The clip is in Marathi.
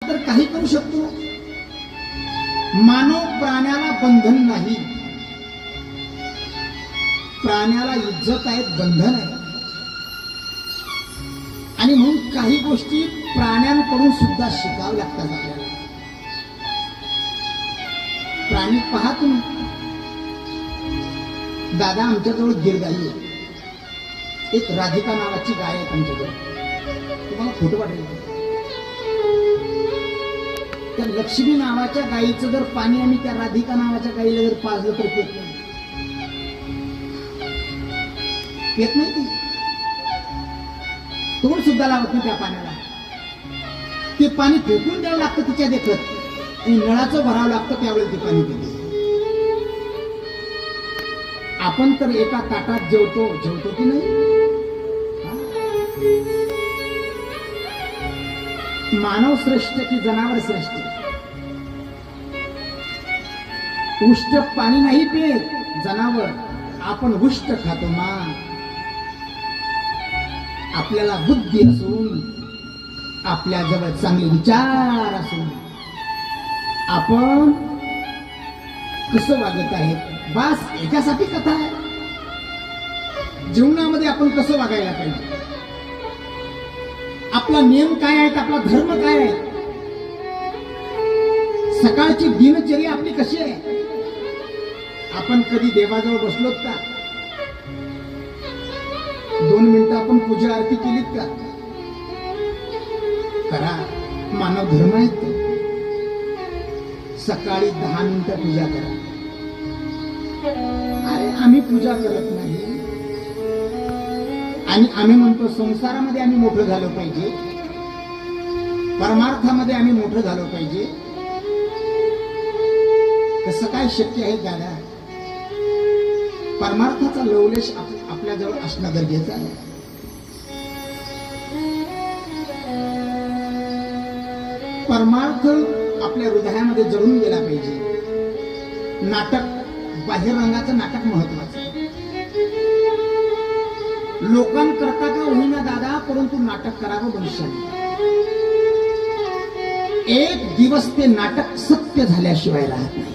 तर काही करू शकतो. मानव प्राण्याला बंधन नाही, प्राण्याला इज्जत आहे, बंधन आहे. आणि म्हणून काही गोष्टी प्राण्यांकडून सुद्धा शिकाव्या लागतात आपल्याला. प्राणी पहा तुम्ही. दादा आमच्याजवळ गिरगाई आहे, एक राधिका नावाची गाय आहे आमच्याजवळ. तुम्हाला खोटं वाटेल, त्या लक्ष्मी नावाच्या गायीचं जर पाणी आम्ही त्या राधिका नावाच्या गायीला जर पाजलं तर पेत नाही. पेत नाही ती, तोंड सुद्धा लावत नाही त्या पाण्याला. ते पाणी फेकून द्यावं लागतं तिच्या देखत, आणि नळाचं भरावं लागतं, त्यावेळेस ते पाणी पिते. आपण तर एका ताटात जेवतो की नाही. मानव श्रेष्ठ की जनावर श्रेष्ठ. उष्ट पाणी नाही पित जनावर, आपण उष्ट खातो ना. आपल्याला बुद्धी असून, आपल्या जवळ चांगले विचार असून आपण कसं वागत आहे, बस याच्यासाठी कथा आहे. जीवनामध्ये आपण कसं वागायला पाहिजे, आपला नियम काय आहे, आपला धर्म काय आहे, सकाळची दिनचर्या आपली कशी आहे. आपण कधी देवाजवळ बसलोत का? 2 मिनिटं आपण पूजा आरती केलीत का? करा, मानव धर्म आहेत ते. सकाळी 10 मिनिटं पूजा करा. अरे आम्ही पूजा करत नाही, आणि आम्ही म्हणतो संसारामध्ये आम्ही मोठं झालं पाहिजे, परमार्थामध्ये आम्ही मोठं झालं पाहिजे. कसं काय शक्य आहे दादा? परमार्थाचा लवलेश आपल्याजवळ असणं गरजेचं आहे. परमार्थ आपल्या हृदयामध्ये जळून गेला पाहिजे. नाटक, बाहेर रंगाचं नाटक महत्वाचं. लोकांकरता का होईना दादा, परंतु नाटक करावं मनुष्याने. एक दिवस ते नाटक सत्य झाल्याशिवाय राहत नाही.